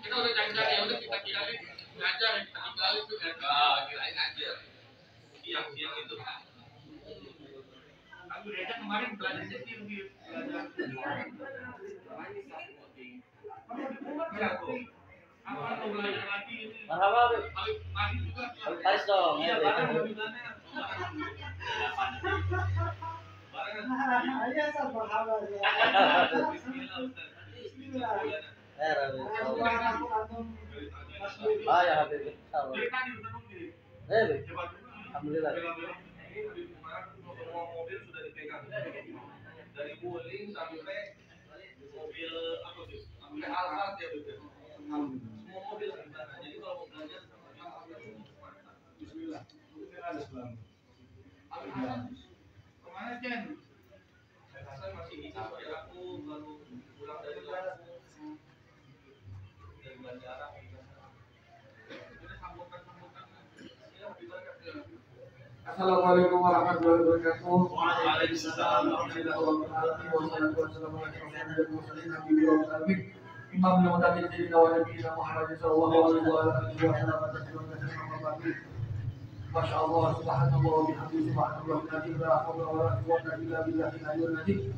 Kita udah janji ya udah kita kirain ngajar kita tinggalin tuh kirain aja siang itu aku diajak kemarin belajar sendiri belajar apa tuh belajar lagi ini lagi juga harus dong iya barang mobilannya Iya sabar hawa ya. Bismillah Ustaz. Bismillah. Ah ya hadir. Alhamdulillah. Mobil sudah dipegang dari Wuling sampai mobil apa sih? Sampai Alphard ya betul. Semua mobil di sana. Jadi kalau mau belajar Bismillah. Kemana Jen? Saya rasa masih bisa ya aku baru pulang dari bandara. Assalamualaikum warahmatullahi wabarakatuh. Waalaikumsalam. Imam yang mutakin Sayyidina wa Nabiina Muhammad sallallahu alaihi wasallam. Masya Allah, subhanallah wa bihamdihi, subhanallah la haula wa la quwwata illa billahil aliyyil azim.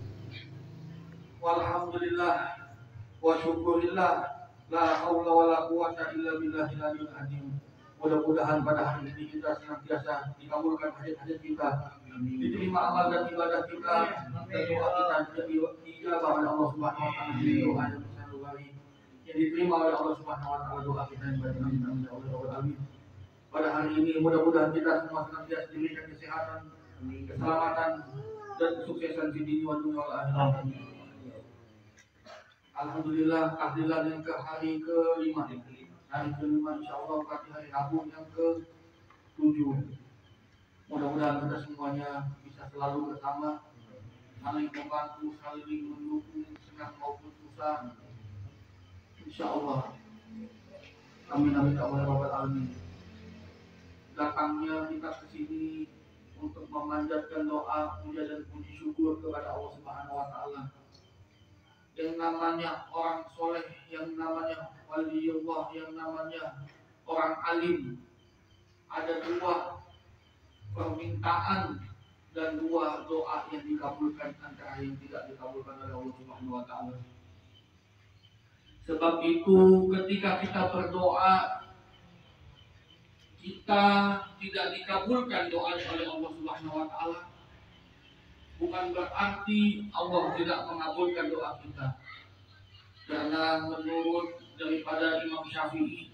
Walhamdulillah wa syukurillah la haula wa la quwwata illa billahil aliyyil azim. Mudah-mudahan pada hari ini kita senantiasa dikabulkan hajat-hajat kita, diterima amal dan ibadah kita, dan doa kita diijabah oleh Allah Subhanahu wa taala. Doa yang selalu kali yang diterima oleh Allah Subhanahu wa taala, doa kita yang baik. Amin ya Allah. Amin. Pada hari ini mudah-mudahan kita semua senantiasa diberikan kesehatan, keselamatan, dan kesuksesan di dunia dan dunia akhirat. Alhamdulillah, tahlilan yang ke hari kelima. Hari kelima insya Allah berarti hari Rabu yang ke-7. Mudah-mudahan kita semuanya bisa selalu bersama, saling membantu, saling mendukung, senang maupun susah. Insya Allah. Amin amin ya rabbal alamin. Datangnya kita ke sini untuk memanjatkan doa, puja dan puji syukur kepada Allah Subhanahu wa taala. Yang namanya orang soleh, yang namanya waliullah, yang namanya orang alim, ada dua permintaan dan dua doa yang dikabulkan antara yang tidak dikabulkan oleh Allah Subhanahu wa taala. Sebab itu ketika kita berdoa, kita tidak dikabulkan doa oleh Allah Subhanahu wa taala, bukan berarti Allah tidak mengabulkan doa kita. Karena menurut daripada Imam Syafi'i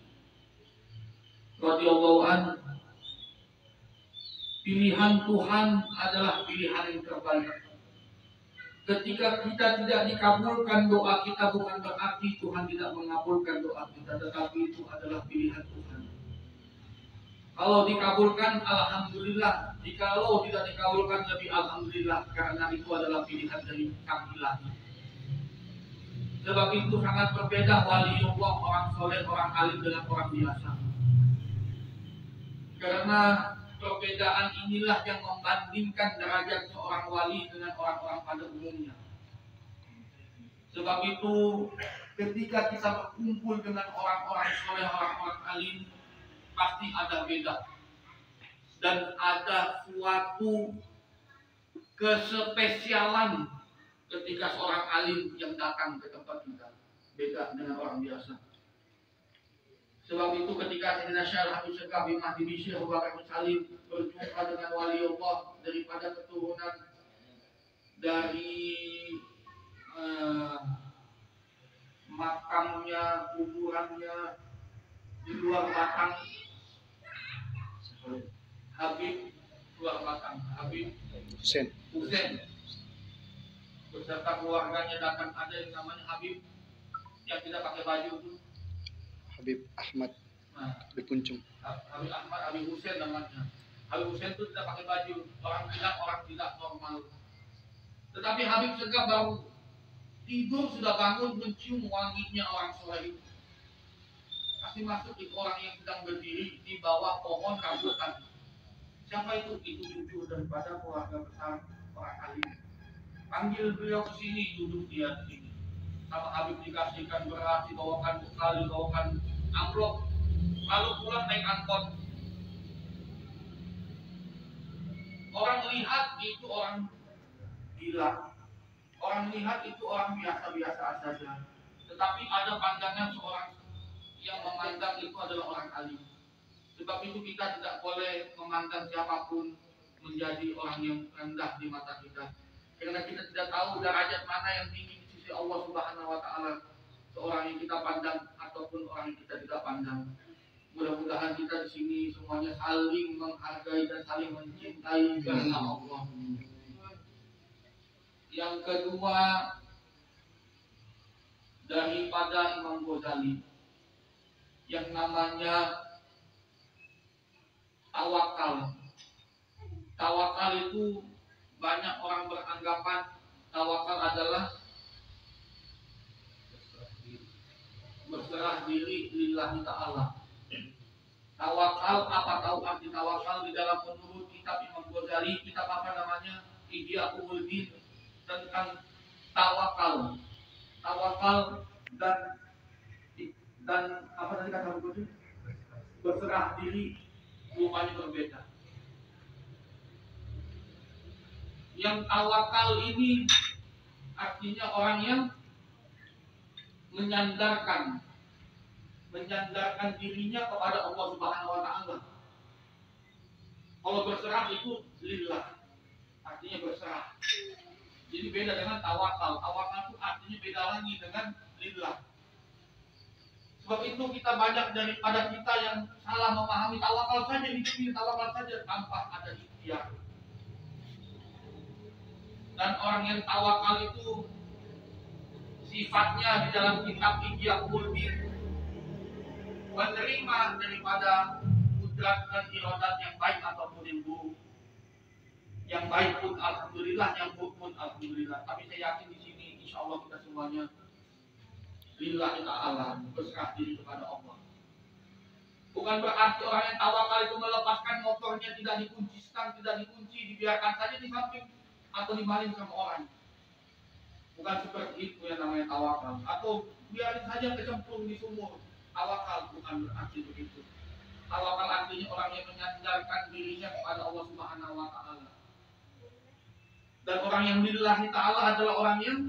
radhiyallahu anhu, pilihan Tuhan adalah pilihan yang terbaik. Ketika kita tidak dikabulkan doa kita, bukan berarti Tuhan tidak mengabulkan doa kita, tetapi itu adalah pilihan Tuhan. Kalau dikabulkan, alhamdulillah. Jikalau tidak dikabulkan, lebih alhamdulillah, karena itu adalah pilihan dari Sang Ilahi. Sebab itu sangat berbeda waliullah, orang soleh, orang alim dengan orang biasa. Karena perbedaan inilah yang membandingkan derajat seorang wali dengan orang-orang pada umumnya. Sebab itu ketika kita berkumpul dengan orang-orang soleh, orang-orang alim, pasti ada beda. Dan ada suatu kespesialan ketika seorang alim yang datang ke tempat kita, beda dengan orang biasa. Sebab itu ketika Sayyidina Syekh Habib Syekh bin Mahdi Syekh Abu Bakar bin Salim berjumpa dengan wali Allah daripada keturunan dari makamnya, kuburannya di luar Batang, Habib luar Batang, Habib Husain beserta keluarganya datang. Ada yang namanya Habib yang tidak pakai baju itu, Habib Ahmad di Puncung. Habib Ahmad, Habib Husain namanya. Habib Husain itu tidak pakai baju, orang bilang orang tidak normal. Tetapi Habib Syekh baru tidur sudah bangun mencium wanginya orang soleh itu. Kasih masuk itu orang yang sedang berdiri di bawah pohon rambutan. Siapa itu? Itu cucu daripada keluarga besar orang alim. Panggil beliau ke sini, duduk dia di sini. Sama Habib dikasihkan beras, dibawakan bekal, dibawakan amplop. Lalu pulang naik angkot. Orang melihat itu orang gila. Orang melihat itu orang biasa-biasa saja. Tetapi ada pandangan seorang yang memandang itu adalah orang alim. Sebab itu kita tidak boleh memandang siapapun menjadi orang yang rendah di mata kita. Karena kita tidak tahu derajat mana yang tinggi di sisi Allah Subhanahu wa taala. Seorang yang kita pandang ataupun orang yang kita tidak pandang. Mudah-mudahan kita di sini semuanya saling menghargai dan saling mencintai karena Allah. Yang kedua, daripada Imam Ghazali yang namanya tawakal. Tawakal itu banyak orang beranggapan tawakal adalah berserah diri lillahi ta'ala. Tawakal, apa tahu arti tawakal di dalam menurut kitab Imam Ghazali, kitab apa namanya? Ihya Ulumuddin, tentang tawakal. Tawakal dan apa tadi kata Ghazali? Berserah diri rupanya berbeda. Yang tawakal ini artinya orang yang menyandarkan dirinya kepada Allah Subhanahu wa taala. Kalau berserah itu lillah, artinya berserah. Jadi beda dengan tawakal. Tawakal itu artinya beda lagi dengan lillah. Sebab itu kita banyak daripada kita yang salah memahami tawakal saja, tawakal saja tanpa ada ikhtiar. Dan orang yang tawakal itu sifatnya di dalam kitab Ihya Ulumuddin menerima daripada kudrat dan iradat yang baik ataupun yang buruk. Yang baik pun alhamdulillah, yang buruk pun alhamdulillah. Tapi saya yakin di sini insya Allah kita semuanya lillahi ta'ala, berserah diri kepada Allah. Bukan berarti orang yang tawakal itu melepaskan motornya, tidak dikunci stang, tidak dikunci, dibiarkan saja di samping atau dimaling sama orang. Bukan seperti itu yang namanya tawakal. Atau biarin saja kecemplung di sumur. Tawakal bukan berarti begitu. Tawakal artinya orang yang menyandarkan dirinya kepada Allah Subhanahu wa taala. Dan orang yang lillahi ta'ala adalah orang yang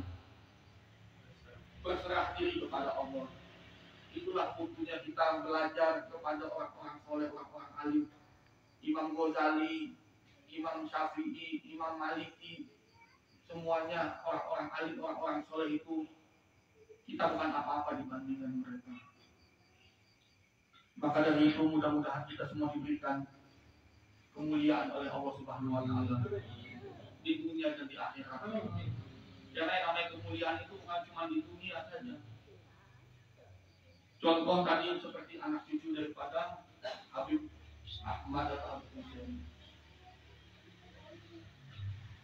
berserah diri kepada Allah. Itulah butuhnya kita belajar kepada orang-orang soleh, orang-orang alim. Imam Ghazali, Imam Syafi'i, Imam Maliki, semuanya orang-orang alim, orang-orang soleh itu kita bukan apa-apa dibandingkan mereka. Maka dari itu mudah-mudahan kita semua diberikan kemuliaan oleh Allah Subhanahu wa taala di dunia dan di akhirat. Karena yang namanya kemuliaan itu bukan cuma di dunia saja. Contoh tadi seperti anak cucu daripada Habib Ahmad atau Habib Husain.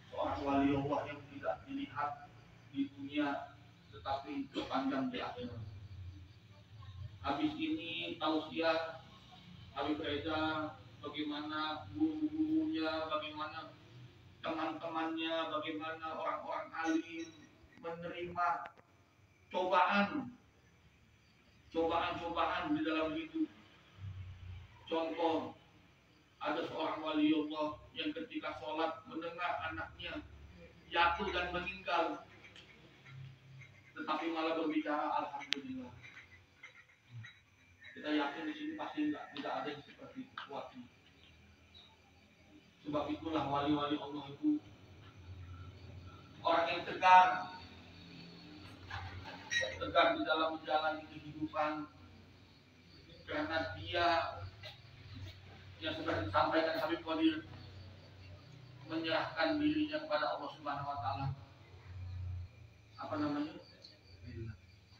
Seorang wali Allah yang tidak dilihat di dunia tetapi terpandang di akhirat. Habis ini tausiah Habib Reza, bagaimana guru-gurunya, bagaimana teman-temannya, bagaimana orang-orang alim menerima cobaan di dalam hidup. Contoh, ada seorang wali Allah yang ketika sholat mendengar anaknya jatuh dan meninggal. berbicara alhamdulillah. Kita yakin di sini pasti tidak ada yang seperti itu kuatnya. Sebab itulah wali-wali Allah itu orang yang tegar di dalam menjalani kehidupan, karena dia yang seperti disampaikan Habib Qadir menyerahkan dirinya kepada Allah Subhanahu wa taala. Apa namanya?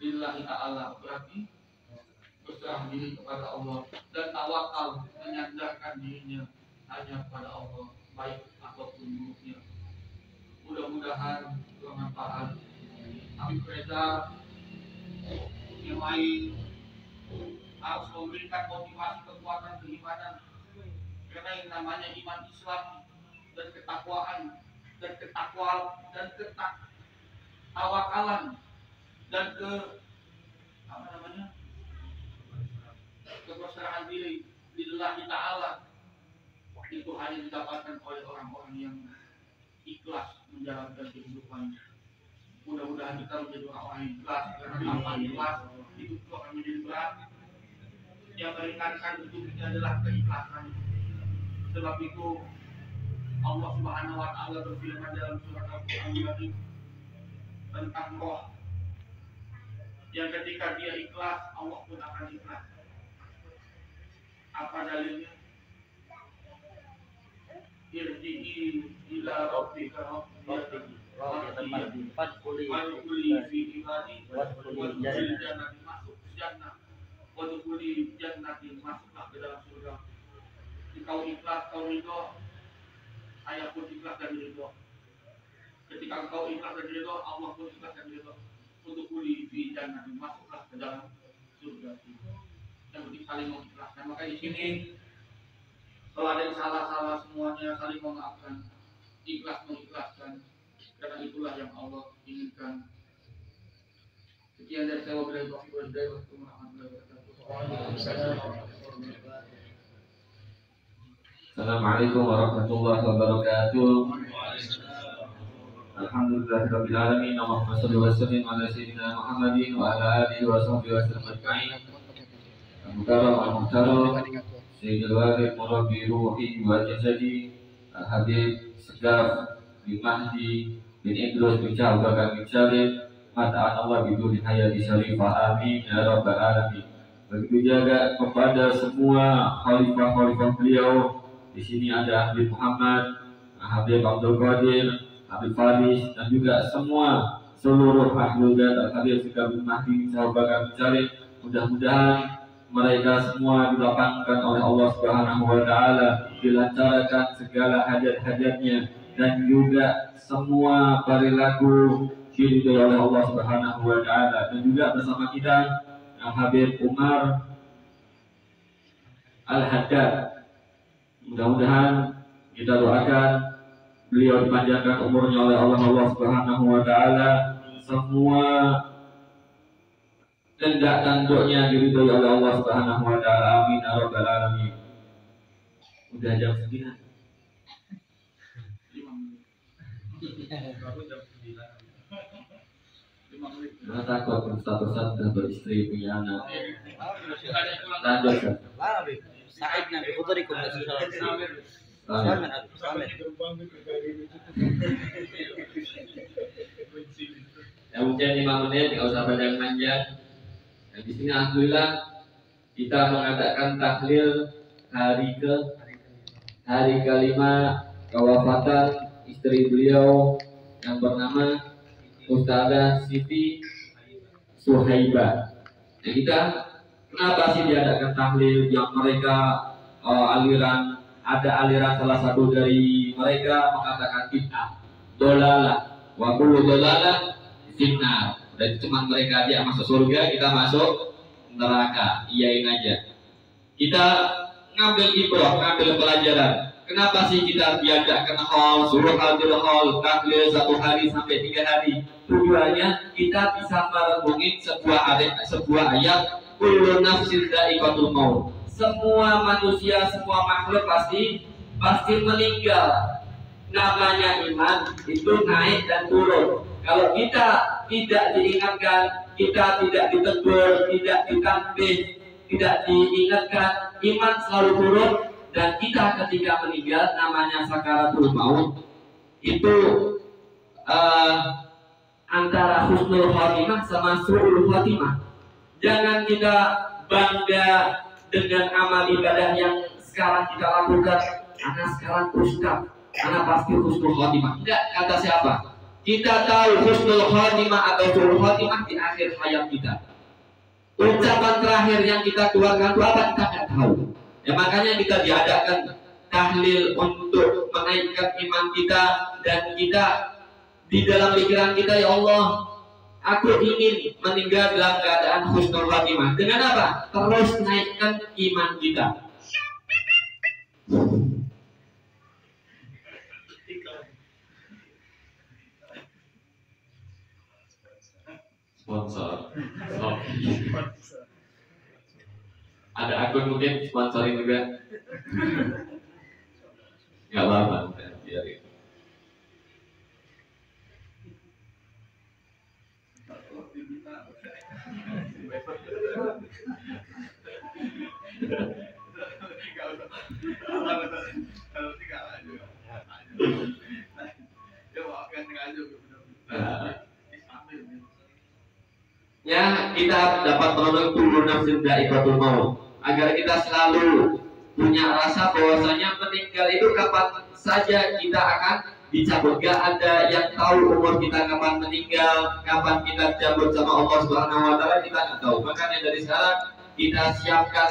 Lillahi ta'ala, berarti berserah diri kepada Allah dan tawakal, menyandarkan dirinya hanya kepada Allah, baik apapun buruknya. Mudah-mudahan bermanfaat. Habib Reza yang lain harus memberikan motivasi kekuatan keimanan, karena yang namanya iman Islam dan ketakwaan dan ketawakalan dan keberserahan diri lillahi ta'ala itu hanya didapatkan oleh orang-orang yang ikhlas menjalankan kehidupan. Mudah-mudahan kita menjadi orang yang ikhlas, karena tanpa ikhlas hidup itu akan menjadi berat. Yang meringankan hidup ini adalah keikhlasan. Sebab itu Allah Subhanahu wa taala berfirman dalam surat Al-Qur'an tentang roh, yang ketika dia ikhlas, Allah pun akan ikhlas. Apa dalilnya? Irji'i ila rabbika wadkhuli fi ibadi wadkhuli jannati, masuk jannah, wadkhuli jannati, masuklah ke dalam surga. Jika kau ikhlas, kau ridho, saya pun ikhlas dan ridho. Ketika kau ikhlas dan ridho, Allah pun ikhlas dan ridho. Wadkhuli fi jannati, masuklah ke dalam surga. Yang penting saling mengikhlaskan. Maka di sini kalau ada yang salah-salah semuanya saling memaafkan, ikhlas mengikhlaskan, karena itulah yang Allah inginkan. Sekian dari saya, wabillahi taufiq wal hidayah. Assalamualaikum warahmatullahi wabarakatuh. Alhamdulillahirabbil alamin. Allahumma shalli wa sallim ala sayyidina Muhammadin wa ala alihi wa sahbihi wasallam ajma'in. Al-Mukarram al-Muhtaram Sayyidul Walid Murabbi Ruhi wa Jasadi Al-Habib Segaf bin Mahdi bin Idrus bin Syahbakar bin Syarif Mata'an Allah biduni hayati syarifah, amin ya rabbal alamin. Begitu jaga kepada semua khalifah-khalifah beliau. Di sini ada Habib Muhammad, Habib Abdul Qadir, Habib Faris, dan juga semua seluruh ahlul bait Habib Segaf bin Mahdi bin Syahbakar bin Syarif. Mudah-mudahan mereka semua dilapangkan oleh Allah Subhanahu wa taala, dilancarkan segala hajat-hajatnya, dan juga semua perilaku diridhoi oleh Allah Subhanahu wa taala. Dan juga bersama kita Habib Umar Al-Haddad. Mudah-mudahan kita doakan beliau dipanjangkan umurnya oleh Allah Subhanahu wa taala, semua kehendak tanduknya diridhoi oleh Allah Subhanahu wa taala, amin ya rabbal alamin. Udah jam 9. Nah, takut Ustaz sudah beristri, punya anak. Lanjut Ustaz. ساعدنا بحضوركم يا شيخ. Ya mungkin 5 menit, nggak usah panjang-panjang. Nah, di sini alhamdulillah kita mengadakan tahlil hari ke-5 kewafatan istri beliau yang bernama Ustazah Siti Suhaibah. Nah, kita kenapa sih diadakan tahlil? Yang mereka aliran salah satu dari mereka mengatakan bid'ah, dolalah, wa kullu dolalah finnar. Dan cuma mereka aja masuk surga, kita masuk neraka. Iyain aja. Kita ngambil ibrah, ngambil pelajaran. Kenapa sih kita diadakan hall, suruh hadir hall, tahlil 1 hari sampai 3 hari? Tujuannya kita bisa merenungin sebuah ayat, kullu nafsin dha'iqatul maut. Semua manusia, semua makhluk pasti meninggal. Namanya iman itu naik dan turun. Kalau kita tidak diingatkan, kita tidak ditegur, tidak ditambih, tidak diingatkan, iman selalu turun, dan kita ketika meninggal namanya sakaratul maut itu antara husnul khotimah sama su'ul khotimah. Jangan kita bangga dengan amal ibadah yang sekarang kita lakukan. Karena sekarang ustaz, karena pasti husnul khotimah. Enggak, kata siapa? Kita tahu husnul khotimah atau su'ul khotimah di akhir hayat kita. Ucapan terakhir yang kita keluarkan itu apa kita nggak tahu. Ya makanya kita diadakan tahlil untuk menaikkan iman kita, dan kita di dalam pikiran kita, ya Allah, aku ingin meninggal dalam keadaan husnul khotimah. Dengan apa? Terus naikkan iman kita. Sponsor. Ada akun mungkin sponsorin juga. Gak apa-apa, biarin. Ya, kita dapat produk kullu nafsin dha'iqatul maut, agar kita selalu punya rasa bahwasanya meninggal itu kapan saja kita akan dicabut. Gak ada yang tahu umur kita kapan meninggal, kapan kita cabut sama Allah Subhanahu wa taala, kita nggak tahu. Makanya dari sekarang kita siapkan,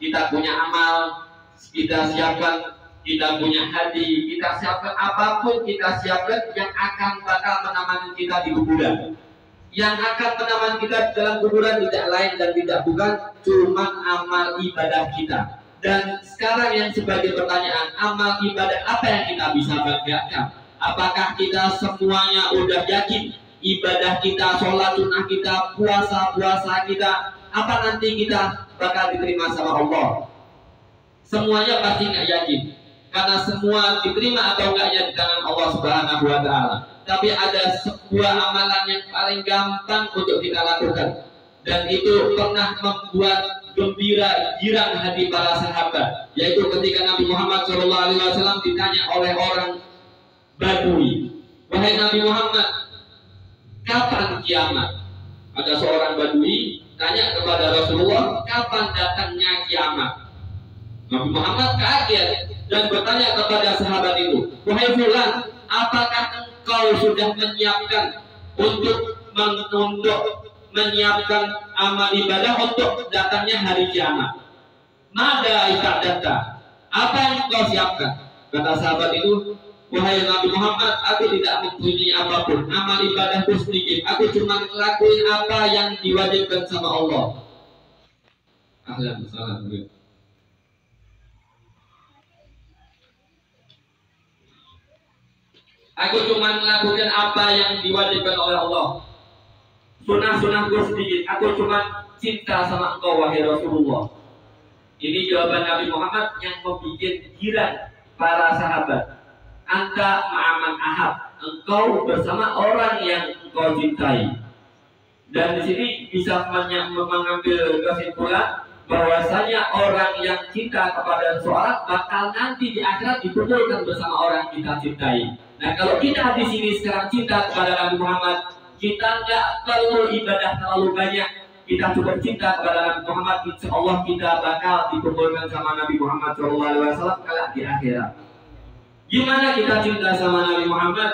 kita punya amal, kita siapkan, kita punya hati, kita siapkan apapun, kita siapkan yang akan bakal menemani kita di kuburan. Yang akan menemani kita di dalam kuburan tidak lain dan tidak bukan cuma amal ibadah kita. Dan sekarang yang sebagai pertanyaan, amal ibadah apa yang kita bisa banggakan? Apakah kita semuanya udah yakin ibadah kita, sholat sunnah kita, puasa kita, apa nanti kita bakal diterima sama Allah? Semuanya pasti nggak yakin, karena semua diterima atau enggaknya di tangan Allah Subhanahu wa taala. Tapi ada sebuah amalan yang paling gampang untuk kita lakukan, dan itu pernah membuat gembira girang hati para sahabat, yaitu ketika Nabi Muhammad SAW ditanya oleh orang Badui, wahai Nabi Muhammad, kapan kiamat? Ada seorang Badui tanya kepada Rasulullah, kapan datangnya kiamat? Nabi Muhammad kaget dan bertanya kepada sahabat itu, wahai fulan, apakah engkau sudah menyiapkan untuk menyiapkan amal ibadah untuk datangnya hari kiamat? Mada istadata, apa yang engkau siapkan? Kata sahabat itu, wahai Nabi Muhammad, aku tidak mempunyai apapun, amal ibadahku sedikit, aku cuma ngelakuin apa yang diwajibkan sama Allah. Ahlan salam. Aku cuma melakukan apa yang diwajibkan oleh Allah. Sunnah-sunnahku sedikit. Aku cuma cinta sama engkau, wahai Rasulullah. Ini jawaban Nabi Muhammad yang membuat girang para sahabat. Anta ma'aman ahab, engkau bersama orang yang engkau cintai. Dan di sini bisa mengambil kesimpulan bahwasanya orang yang cinta kepada seseorang bakal nanti di akhirat dikumpulkan bersama orang yang kita cintai. Nah, kalau kita di sini sekarang cinta kepada Nabi Muhammad, kita nggak perlu ibadah terlalu banyak. Kita cukup cinta kepada Nabi Muhammad, insya Allah kita bakal dikumpulkan sama Nabi Muhammad SAW kelak di akhirat. Gimana kita cinta sama Nabi Muhammad?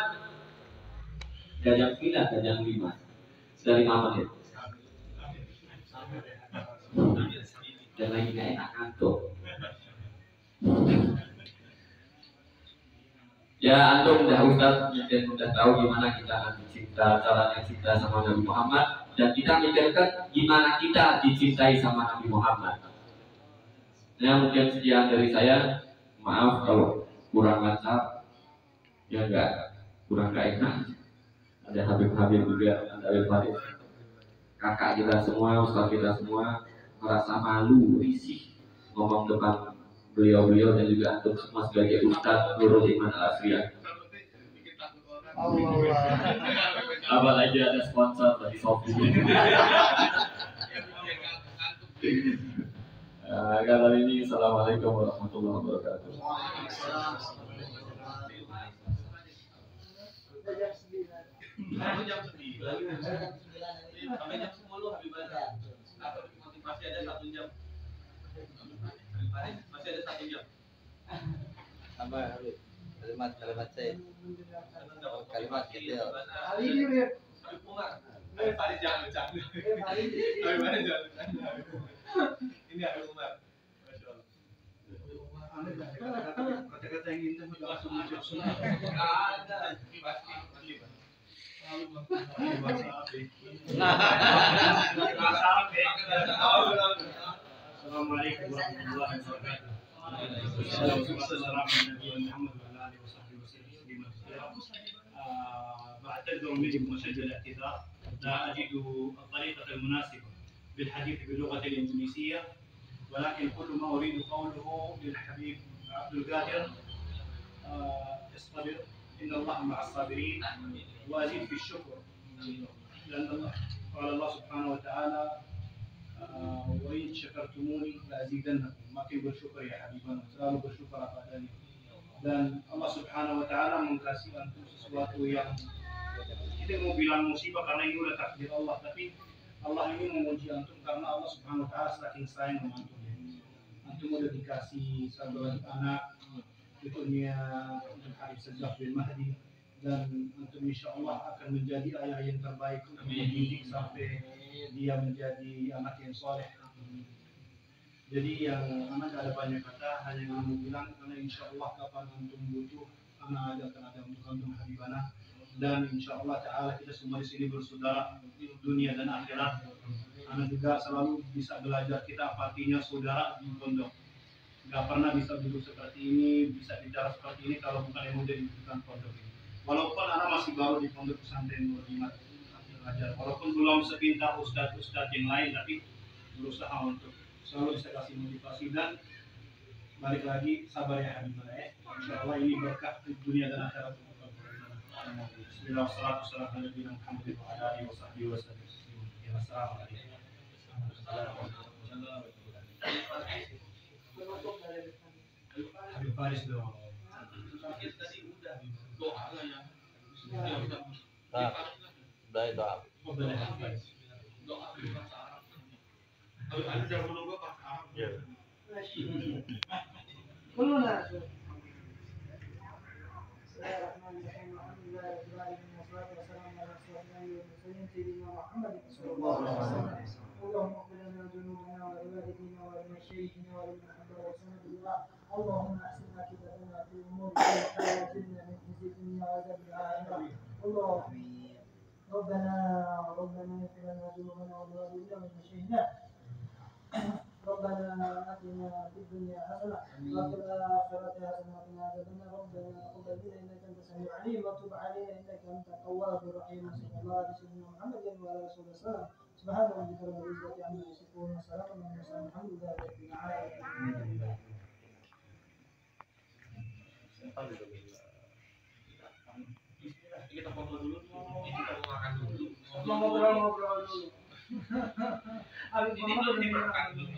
Jam 9, jam 5. Sudah 5 menit. Dan lagi gak enak ngantuk. Ya, antum udah Ustaz mungkin udah tahu gimana kita nanti cinta, caranya cinta sama Nabi Muhammad, dan kita mikirkan gimana kita dicintai sama Nabi Muhammad. Ya, mungkin sekian dari saya. Maaf kalau kurang lancar, ya kurang gak enak. Ada Habib-Habib juga, ada Habib Farid, kakak kita semua, ustaz kita semua merasa malu, risih ngomong depan beliau-beliau dan juga antum semua sebagai ustaz Nurul Iman Al-Asriyah. Apalagi ada sponsor dari Shopee. Kali ini assalamualaikum warahmatullahi wabarakatuh. Jam 9 sampai jam 10 Habib Bana. Masih ada 1 jam. Masih ada 1 jam. Apa Habib? Kalimat saya. Kalimat kecil. Hari ini Habib Umar. Habib jangan bercanda. Habib Bana jangan bercanda. Ini Habib Umar. Masya Allah. kata-kata yang indah udah langsung muncul. Ada. Pasti. Assalamualaikum warahmatullahi wabarakatuh. بعتذر منكم واشد الاعتذار لا اجد الطريقه المناسبه بالحديث باللغه الانجليزيه ولكن كل ما اريد قوله للحبيب عبد القادر اصطبر ان الله مع الصابرين وازيد في الشكر لان الله قال الله سبحانه وتعالى وإن شكرتموني لأزيدنكم. Makin bersyukur ya Habibana, selalu bersyukur apa adanya. Dan Allah Subhanahu wa taala mengasihi antum sesuatu yang kita mau bilang musibah karena ini udah takdir Allah, tapi Allah ini memuji antum karena Allah Subhanahu wa taala saking sayang sama antum. Antum udah dikasih satu lagi anak, tentunya untuk Habib Sajjah bin Mahdi, dan antum insyaallah akan menjadi ayah yang terbaik untuk mendidik sampai dia menjadi anak yang soleh. Jadi yang anak ada banyak kata, hanya yang mau bilang karena insya Allah kapan antum butuh, anak akan ada untuk antum Habibana. Dan insya Allah Taala kita semua di sini bersaudara di dunia dan akhirat. Anak juga selalu bisa belajar kita apa artinya saudara di pondok. Gak pernah bisa duduk seperti ini, bisa bicara seperti ini kalau bukan yang udah dibutuhkan pondok ini. Walaupun anak masih baru di pondok pesantren Nur Hikmat belajar, walaupun belum sepintar ustadz yang lain, tapi berusaha untuk selalu bisa kasih motivasi dan balik lagi sabar ya Habibana ya. Insyaallah ini berkah di dunia dan akhirat. Bismillahirrahmanirrahim. Habib Faris doang. Tadi udah doa ya. Udah doa. Doa ada jam dulu gua pas Arab. Ya. Belum lah. اللهم احسن عاقبتنا في الامور كلها واجرنا من خزي الدنيا وعذاب الاخره. اللهم ربنا اغفر لنا ذنوبنا ولوالدينا ولمشايخنا. ربنا آتنا في الدنيا حسنة وفي الآخرة حسنة وقنا عذاب النار. ربنا تقبل منا إنك أنت السميع العليم وتب علينا إنك أنت التواب الرحيم. صلى الله على سيدنا محمد وعلى آله وصحبه وسلم. سبحان ربك رب العزة عما يصفون وسلام على المرسلين الحمد لله رب العالمين. Kita foto dulu, kita mau makan dulu. Ngobrol dulu. Ini belum dimakan dulu.